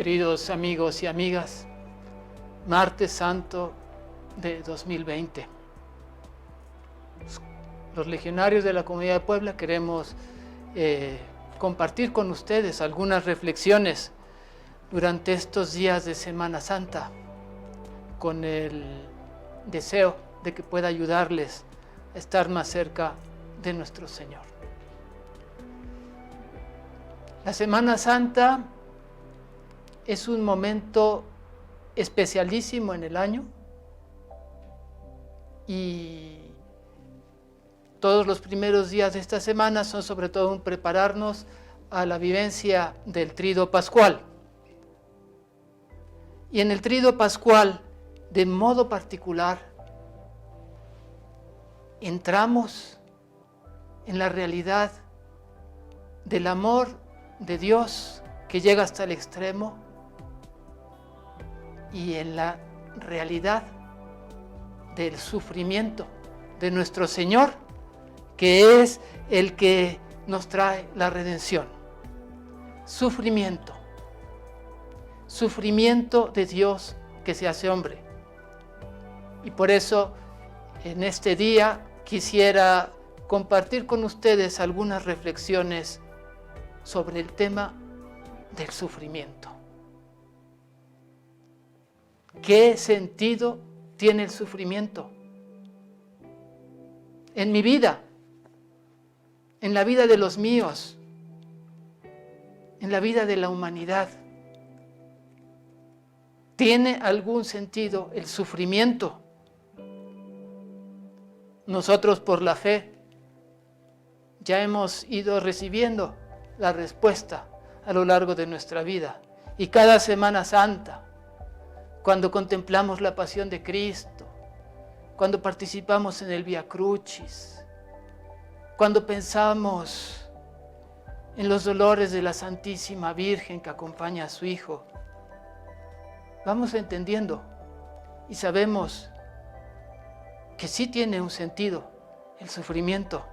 Queridos amigos y amigas, Martes Santo de 2020. Los legionarios de la Comunidad de Puebla queremos compartir con ustedes algunas reflexiones durante estos días de Semana Santa, con el deseo de que pueda ayudarles a estar más cerca de nuestro Señor. La Semana Santa es un momento especialísimo en el año y todos los primeros días de esta semana son sobre todo un prepararnos a la vivencia del Tríodo Pascual. Y en el Tríodo Pascual, de modo particular, entramos en la realidad del amor de Dios que llega hasta el extremo y en la realidad del sufrimiento de nuestro Señor, que es el que nos trae la redención. Sufrimiento de Dios que se hace hombre. Y por eso en este día quisiera compartir con ustedes algunas reflexiones sobre el tema del sufrimiento. ¿Qué sentido tiene el sufrimiento? En mi vida, en la vida de los míos, en la vida de la humanidad. ¿Tiene algún sentido el sufrimiento? Nosotros por la fe ya hemos ido recibiendo la respuesta a lo largo de nuestra vida. Y cada Semana Santa, cuando contemplamos la pasión de Cristo, cuando participamos en el Vía Crucis, cuando pensamos en los dolores de la Santísima Virgen que acompaña a su Hijo, vamos entendiendo y sabemos que sí tiene un sentido el sufrimiento,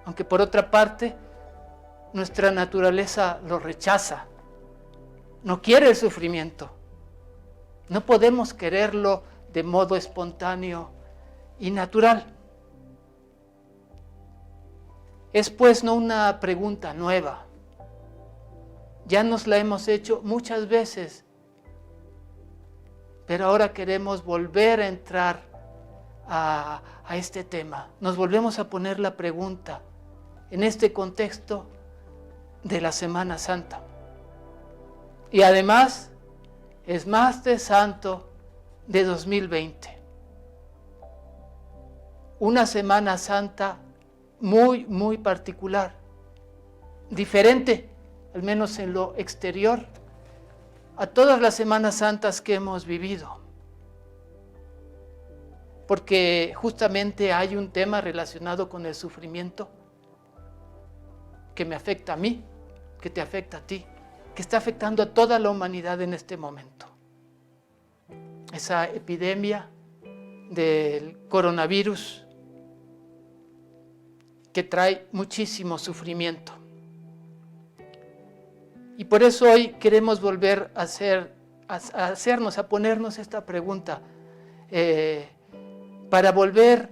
aunque por otra parte nuestra naturaleza lo rechaza, no quiere el sufrimiento. No podemos quererlo de modo espontáneo y natural. Es pues no una pregunta nueva. Ya nos la hemos hecho muchas veces, pero ahora queremos volver a entrar a este tema. Nos volvemos a poner la pregunta en este contexto de la Semana Santa. Y además es Martes Santo de 2020. Una Semana Santa muy, muy particular, diferente, al menos en lo exterior, a todas las Semanas Santas que hemos vivido. Porque justamente hay un tema relacionado con el sufrimiento que me afecta a mí, que te afecta a ti, que está afectando a toda la humanidad en este momento. Esa epidemia del coronavirus que trae muchísimo sufrimiento. Y por eso hoy queremos volver a ponernos esta pregunta, para volver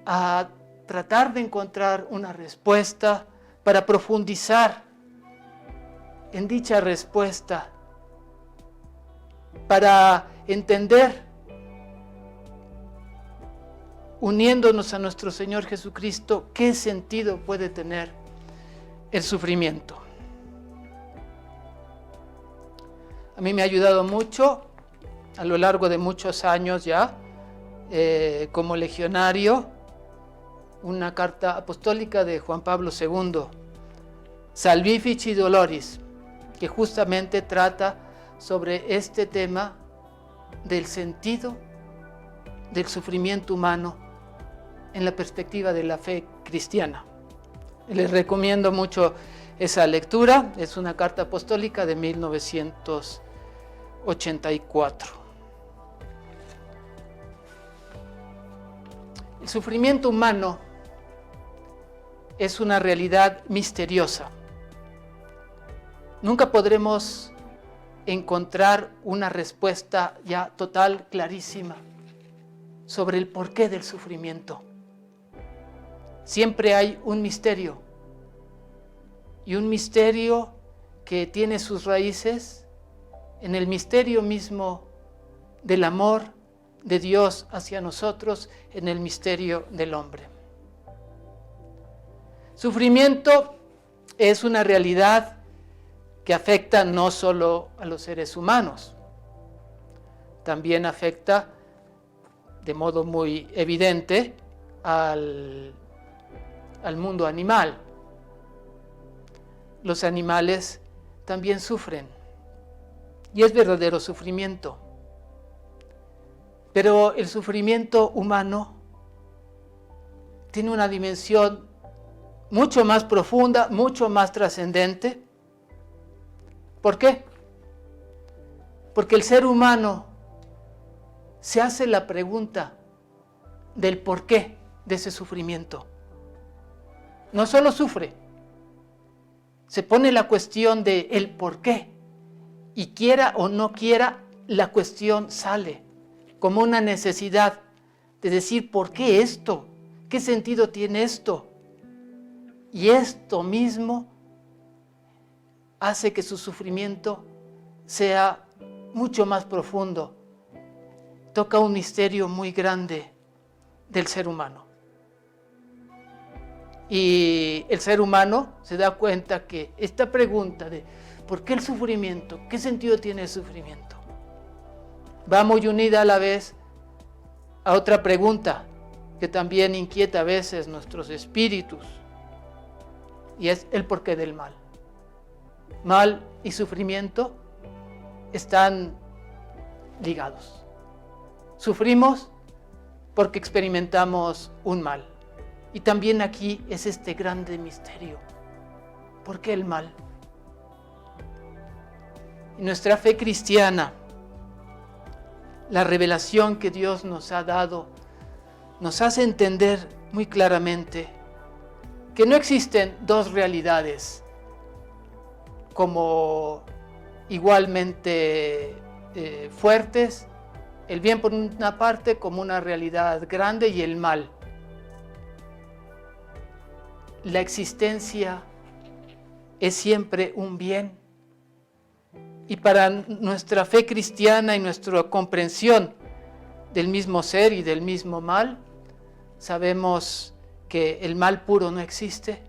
a tratar de encontrar una respuesta, para profundizar en dicha respuesta, para entender, uniéndonos a nuestro Señor Jesucristo, qué sentido puede tener el sufrimiento. A mí me ha ayudado mucho a lo largo de muchos años ya, como legionario, una carta apostólica de Juan Pablo II, Salvifici Doloris, que justamente trata sobre este tema del sentido del sufrimiento humano en la perspectiva de la fe cristiana. Les recomiendo mucho esa lectura, es una carta apostólica de 1984. El sufrimiento humano es una realidad misteriosa. Nunca podremos encontrar una respuesta ya total, clarísima, sobre el porqué del sufrimiento. Siempre hay un misterio, y un misterio que tiene sus raíces en el misterio mismo del amor de Dios hacia nosotros, en el misterio del hombre. Sufrimiento es una realidad que afecta no solo a los seres humanos, también afecta de modo muy evidente al mundo animal. Los animales también sufren, y es verdadero sufrimiento. Pero el sufrimiento humano tiene una dimensión mucho más profunda, mucho más trascendente. ¿Por qué? Porque el ser humano se hace la pregunta del porqué de ese sufrimiento. No solo sufre, se pone la cuestión de el porqué, y quiera o no quiera, la cuestión sale como una necesidad de decir, ¿por qué esto? ¿Qué sentido tiene esto? Y esto mismo hace que su sufrimiento sea mucho más profundo. Toca un misterio muy grande del ser humano. Y el ser humano se da cuenta que esta pregunta de ¿por qué el sufrimiento? ¿Qué sentido tiene el sufrimiento? Va muy unida a la vez a otra pregunta que también inquieta a veces nuestros espíritus, y es el porqué del mal. Mal y sufrimiento están ligados. Sufrimos porque experimentamos un mal. Y también aquí es este grande misterio. ¿Por qué el mal? En nuestra fe cristiana, la revelación que Dios nos ha dado nos hace entender muy claramente que no existen dos realidades como igualmente fuertes, el bien por una parte como una realidad grande y el mal. La existencia es siempre un bien, y para nuestra fe cristiana y nuestra comprensión del mismo ser y del mismo mal, sabemos que el mal puro no existe.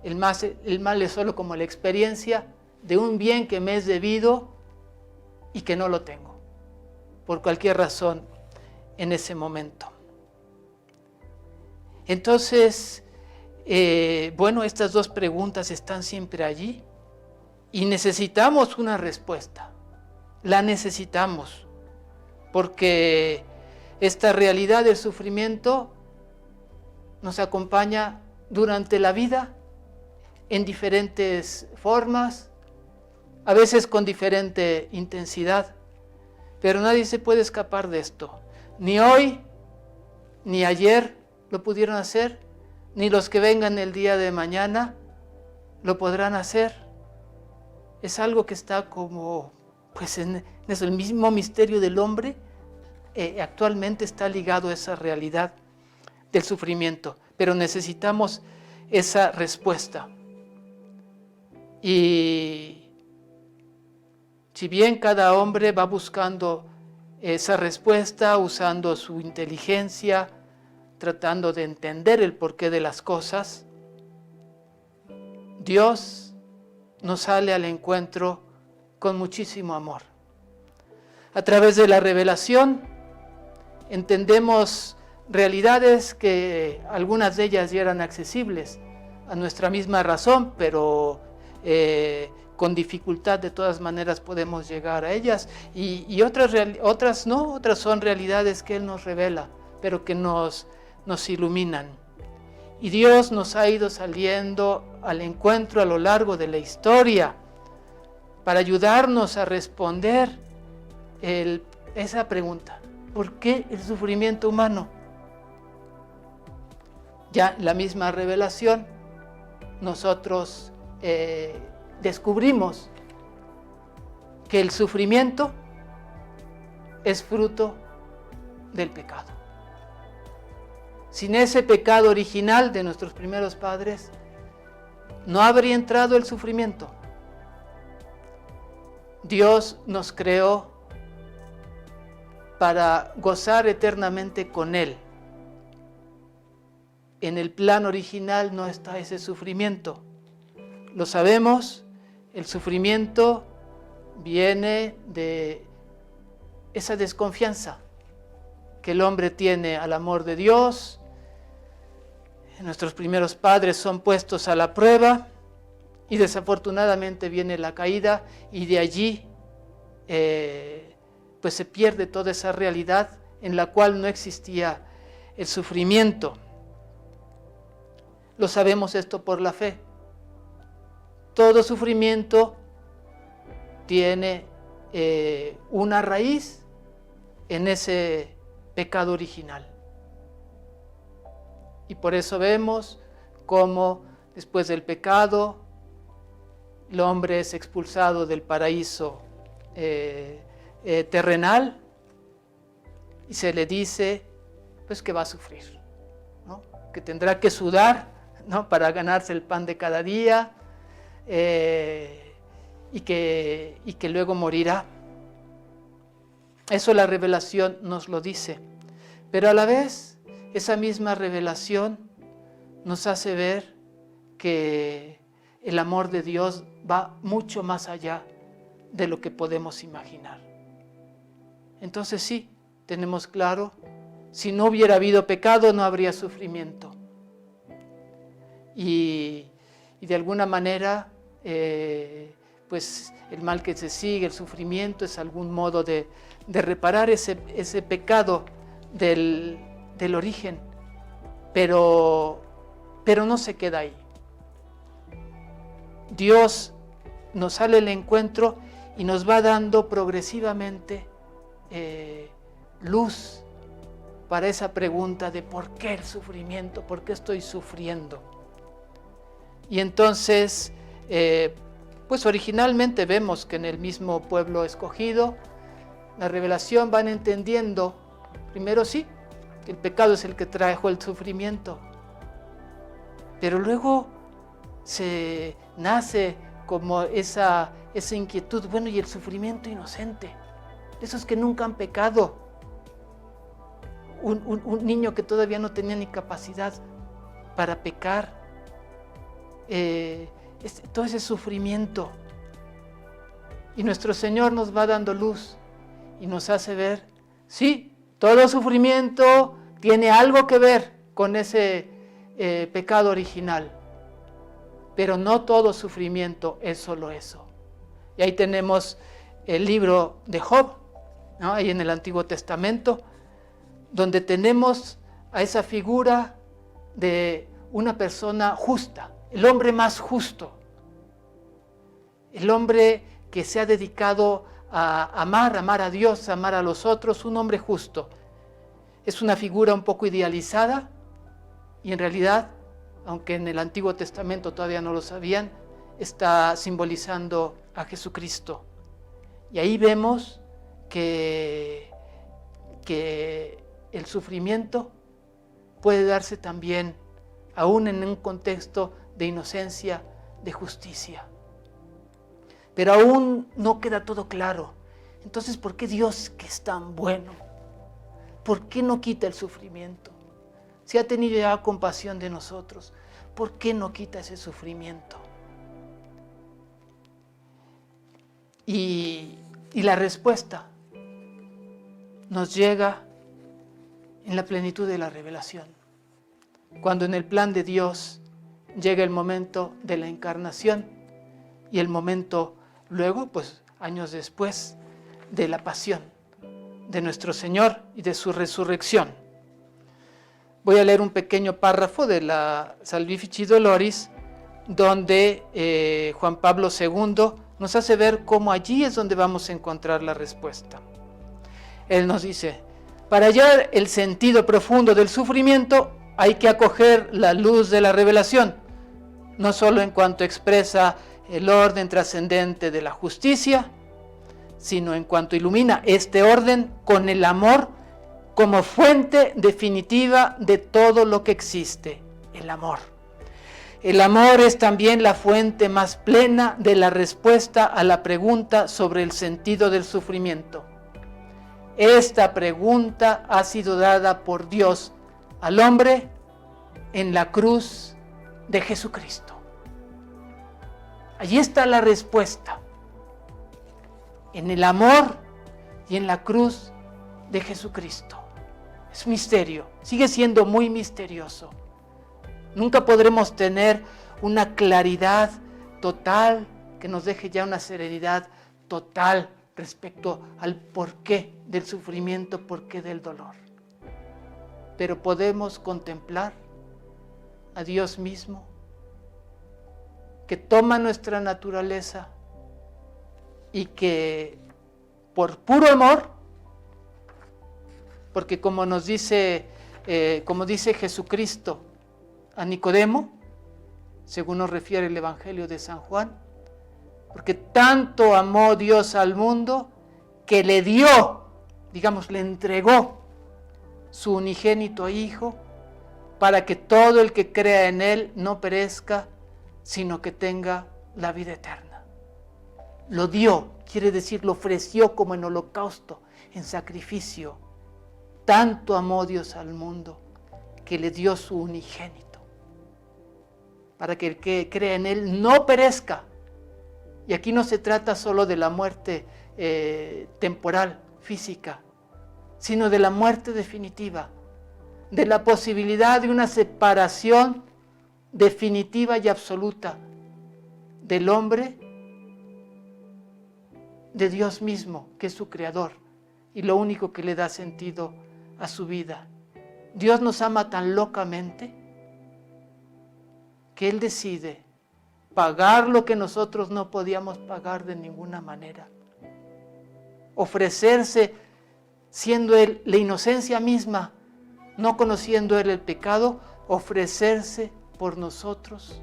El mal es solo como la experiencia de un bien que me es debido y que no lo tengo, por cualquier razón en ese momento. Entonces, estas dos preguntas están siempre allí y necesitamos una respuesta. La necesitamos, porque esta realidad del sufrimiento nos acompaña durante la vida en diferentes formas, a veces con diferente intensidad, pero nadie se puede escapar de esto. Ni hoy, ni ayer lo pudieron hacer, ni los que vengan el día de mañana lo podrán hacer. Es algo que está como, en el mismo misterio del hombre, actualmente está ligado a esa realidad del sufrimiento, pero necesitamos esa respuesta. Y si bien cada hombre va buscando esa respuesta, usando su inteligencia, tratando de entender el porqué de las cosas, Dios nos sale al encuentro con muchísimo amor. A través de la revelación entendemos realidades que algunas de ellas ya eran accesibles a nuestra misma razón, pero con dificultad de todas maneras podemos llegar a ellas, y otras no, otras son realidades que Él nos revela, pero que nos iluminan. Y Dios nos ha ido saliendo al encuentro a lo largo de la historia para ayudarnos a responder esa pregunta: ¿por qué el sufrimiento humano? Ya en la misma revelación nosotros descubrimos que el sufrimiento es fruto del pecado. Sin ese pecado original de nuestros primeros padres, no habría entrado el sufrimiento. Dios nos creó para gozar eternamente con Él. En el plan original no está ese sufrimiento. Lo sabemos, el sufrimiento viene de esa desconfianza que el hombre tiene al amor de Dios. Nuestros primeros padres son puestos a la prueba y desafortunadamente viene la caída y de allí pues se pierde toda esa realidad en la cual no existía el sufrimiento. Lo sabemos esto por la fe. Todo sufrimiento tiene una raíz en ese pecado original. Y por eso vemos cómo después del pecado el hombre es expulsado del paraíso terrenal y se le dice pues que va a sufrir, ¿no? Que tendrá que sudar, ¿no? Para ganarse el pan de cada día y que luego morirá. Eso la revelación nos lo dice, pero a la vez esa misma revelación nos hace ver que el amor de Dios va mucho más allá de lo que podemos imaginar. Entonces sí, tenemos claro, si no hubiera habido pecado no habría sufrimiento. Y de alguna manera, pues el mal que se sigue, el sufrimiento, es algún modo de reparar ese pecado del origen, pero no se queda ahí. Dios nos sale al encuentro y nos va dando progresivamente luz para esa pregunta de ¿por qué el sufrimiento? ¿Por qué estoy sufriendo? Y entonces, pues originalmente vemos que en el mismo pueblo escogido, la revelación van entendiendo, primero sí, que el pecado es el que trajo el sufrimiento, pero luego se nace como esa inquietud, bueno, y el sufrimiento inocente, esos que nunca han pecado, un niño que todavía no tenía ni capacidad para pecar, todo ese sufrimiento. Y nuestro Señor nos va dando luz y nos hace ver, sí, todo sufrimiento tiene algo que ver con ese pecado original, pero no todo sufrimiento es solo eso. Y ahí tenemos el libro de Job, ¿no? Ahí en el Antiguo Testamento, donde tenemos a esa figura de una persona justa, el hombre más justo, el hombre que se ha dedicado a amar a Dios, amar a los otros, un hombre justo. Es una figura un poco idealizada y en realidad, aunque en el Antiguo Testamento todavía no lo sabían, está simbolizando a Jesucristo. Y ahí vemos que el sufrimiento puede darse también aún en un contexto de inocencia, de justicia. Pero aún no queda todo claro. Entonces, ¿por qué Dios, que es tan bueno, por qué no quita el sufrimiento? Si ha tenido ya compasión de nosotros, ¿por qué no quita ese sufrimiento? Y la respuesta nos llega en la plenitud de la revelación. Cuando en el plan de Dios llega el momento de la encarnación y el momento luego, pues años después, de la pasión de nuestro Señor y de su resurrección. Voy a leer un pequeño párrafo de la Salvifici Doloris, donde Juan Pablo II nos hace ver cómo allí es donde vamos a encontrar la respuesta. Él nos dice, para hallar el sentido profundo del sufrimiento hay que acoger la luz de la revelación, no solo en cuanto expresa el orden trascendente de la justicia, sino en cuanto ilumina este orden con el amor como fuente definitiva de todo lo que existe, el amor. El amor es también la fuente más plena de la respuesta a la pregunta sobre el sentido del sufrimiento. Esta pregunta ha sido dada por Dios al hombre en la cruz de Jesucristo. Allí está la respuesta, en el amor y en la cruz de Jesucristo. Es misterio, sigue siendo muy misterioso. Nunca podremos tener una claridad total que nos deje ya una serenidad total respecto al porqué del sufrimiento, porqué del dolor. Pero podemos contemplar a Dios mismo, que toma nuestra naturaleza y que por puro amor, porque como dice Jesucristo a Nicodemo, según nos refiere el Evangelio de San Juan, porque tanto amó Dios al mundo que le dio, le entregó su unigénito Hijo, para que todo el que crea en Él no perezca, sino que tenga la vida eterna. Lo dio, quiere decir, lo ofreció como en holocausto, en sacrificio. Tanto amó Dios al mundo que le dio su unigénito, para que el que crea en Él no perezca. Y aquí no se trata solo de la muerte temporal, física, sino de la muerte definitiva, de la posibilidad de una separación definitiva y absoluta del hombre de Dios mismo, que es su creador y lo único que le da sentido a su vida. Dios nos ama tan locamente que Él decide pagar lo que nosotros no podíamos pagar de ninguna manera, ofrecerse siendo Él la inocencia misma, no conociendo Él el pecado, ofrecerse por nosotros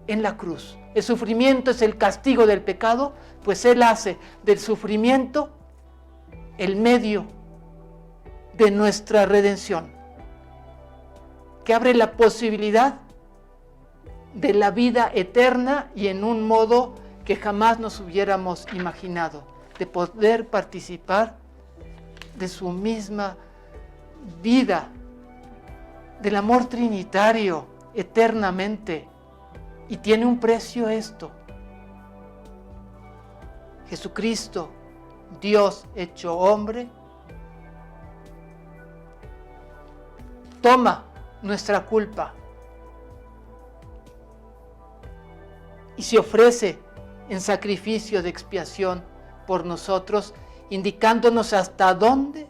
en la cruz. El sufrimiento es el castigo del pecado, pues Él hace del sufrimiento el medio de nuestra redención, que abre la posibilidad de la vida eterna y en un modo que jamás nos hubiéramos imaginado, de poder participar de su misma vida, del amor trinitario eternamente. Y tiene un precio esto. Jesucristo, Dios hecho hombre, toma nuestra culpa y se ofrece en sacrificio de expiación por nosotros, indicándonos hasta dónde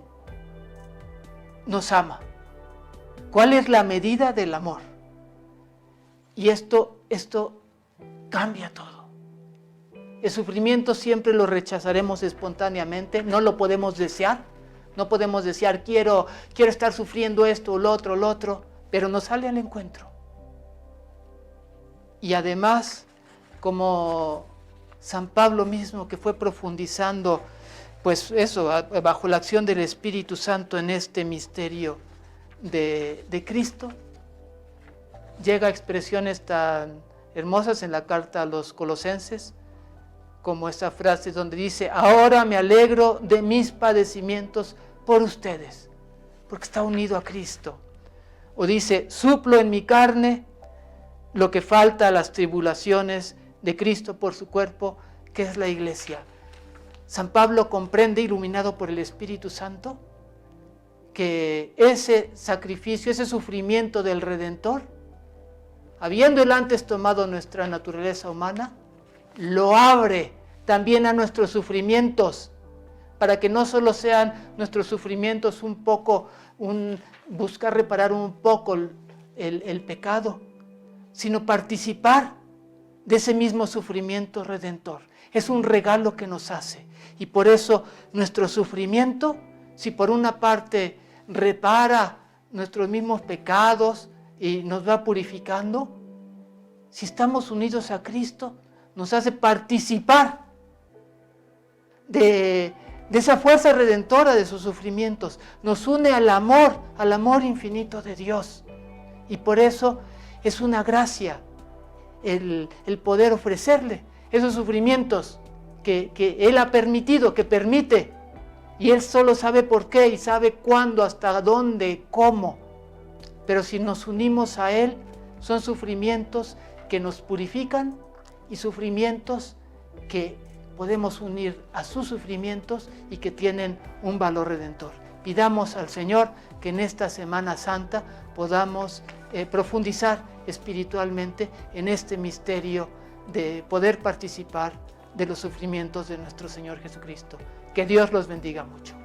nos ama. ¿Cuál es la medida del amor? Y esto cambia todo. El sufrimiento siempre lo rechazaremos espontáneamente, no lo podemos desear. No podemos desear, quiero estar sufriendo esto o lo otro, pero nos sale al encuentro. Y además, como San Pablo mismo, que fue profundizando, pues eso, bajo la acción del Espíritu Santo en este misterio de Cristo, llega a expresiones tan hermosas en la carta a los Colosenses, como esta frase donde dice: ahora me alegro de mis padecimientos por ustedes, porque está unido a Cristo. O dice: suplo en mi carne lo que falta a las tribulaciones de Cristo por su cuerpo, que es la iglesia. San Pablo comprende, iluminado por el Espíritu Santo, que ese sacrificio, ese sufrimiento del Redentor, habiendo él antes tomado nuestra naturaleza humana, lo abre también a nuestros sufrimientos, para que no solo sean nuestros sufrimientos un poco, buscar reparar un poco el pecado, sino participar de ese mismo sufrimiento redentor. Es un regalo que nos hace. Y por eso nuestro sufrimiento, si por una parte repara nuestros mismos pecados y nos va purificando, si estamos unidos a Cristo, nos hace participar de esa fuerza redentora de sus sufrimientos. Nos une al amor infinito de Dios. Y por eso es una gracia el poder ofrecerle esos sufrimientos que Él ha permitido, que permite. Y Él solo sabe por qué y sabe cuándo, hasta dónde, cómo. Pero si nos unimos a Él, son sufrimientos que nos purifican y sufrimientos que podemos unir a sus sufrimientos y que tienen un valor redentor. Pidamos al Señor que en esta Semana Santa podamos profundizar espiritualmente en este misterio de poder participar de los sufrimientos de nuestro Señor Jesucristo. Que Dios los bendiga mucho.